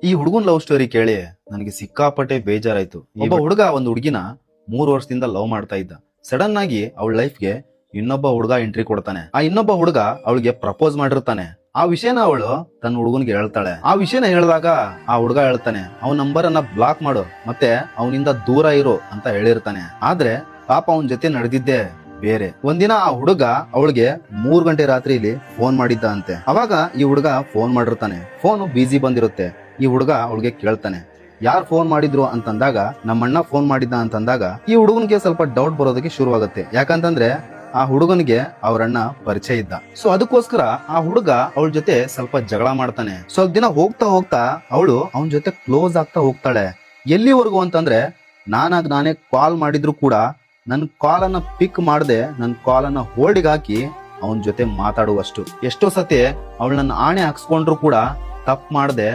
ಈ ಹುಡುಗನ್ love story ಕೇಳಿ ನನಗೆ ಸಿಕ್ಕಾಪಟ್ಟೆ ಬೇಜಾರಾಯ್ತು. ಒಬ್ಬ ಹುಡುಗ ಒಂದು ಹುಡುಗಿನ 3 ವರ್ಷದಿಂದ ಲವ್ ಮಾಡ್ತಾ ಇದ್ದ. ಸಡನ್ ಆಗಿ ಅವಳ ಲೈಫ್ಗೆ ಇನ್ನೊಬ್ಬ ಹುಡುಗ ಎಂಟ್ರಿ ಕೊಡ್ತಾನೆ. ಆ ಇನ್ನೊಬ್ಬ ಹುಡುಗ ಅವಳಿಗೆ ಪ್ರಪೋಸ್ ಮಾಡಿರ್ತಾನೆ. ಆ ವಿಷಯನ ಅವಳು ತನ್ನ ಹುಡುಗನ್ಗೆ ಹೇಳ್ತಾಳೆ. ಆ ವಿಷಯನ ಹೇಳಿದಾಗ ಆ ಹುಡುಗ ಹೇಳ್ತಾನೆ, ಅವನ ನಂಬರ್ ಅನ್ನ ಬ್ಲಾಕ್ ಮಾಡು ಮತ್ತೆ ಅವನಿಂದ ದೂರ ಇರು ಅಂತ ಹೇಳಿರ್ತಾನೆ. ಆದ್ರೆ ಪಾಪ ಅವನ ಜೊತೆ ನಡೆದಿದ್ದೆ ಬೇರೆ. ಒಂದಿನ ಆ ಹುಡುಗ ಅವಳಿಗೆ 3 ಗಂಟೆ ರಾತ್ರಿಲಿ ಫೋನ್ ಮಾಡಿದ್ದ ಅಂತೆ. ಅವಾಗ ಈ ಹುಡುಗ ಫೋನ್ ಮಾಡಿರ್ತಾನೆ. ಫೋನ್ ಬಿಸಿ ಬಂದಿರುತ್ತೆ. ಈ ಹುಡುಗ ಅವಳಿಗೆ ಕೇಳ್ತಾನೆ, ಯಾರು ಫೋನ್ ಮಾಡಿದ್ರು ಅಂತಂದಾಗ ನಮ್ಮಣ್ಣ ಫೋನ್ ಮಾಡಿದ್ದ ಅಂತಂದಾಗ ಈ ಹುಡುಗನ್ಗೆ ಸ್ವಲ್ಪ ಡೌಟ್ ಬರೋದಕ್ಕೆ ಶುರುವಾಗುತ್ತೆ. ಯಾಕಂತಂದ್ರೆ ಆ ಹುಡುಗನಿಗೆ ಅವ್ರಣ್ಣ ಪರಿಚಯ ಇದ್ದ. ಸೊ ಅದಕ್ಕೋಸ್ಕರ ಆ ಹುಡುಗ ಅವಳ ಜೊತೆ ಸ್ವಲ್ಪ ಜಗಳ ಮಾಡ್ತಾನೆ. ಸ್ವಲ್ಪ ದಿನ ಹೋಗ್ತಾ ಹೋಗ್ತಾ ಅವಳು ಅವನ ಜೊತೆ ಕ್ಲೋಸ್ ಆಗ್ತಾ ಹೋಗ್ತಾಳೆ. ಎಲ್ಲಿವರೆಗೂ ಅಂತಂದ್ರೆ ನಾನೇ ಕಾಲ್ ಮಾಡಿದ್ರು ಕೂಡ ನನ್ ಕಾಲನ್ನ ಪಿಕ್ ಮಾಡದೆ ನನ್ ಕಾಲನ್ನ ಹೋಲ್ಡಿಗೆ ಹಾಕಿ ಅವನ ಜೊತೆ ಮಾತಾಡುವಷ್ಟು. ಎಷ್ಟೋ ಸತಿ ಅವಳು ನನ್ನ ಆಣೆ ಹಾಕ್ಸ್ಕೊಂಡ್ರು ಕೂಡ ತಪ್ಪು ಮಾಡದೆ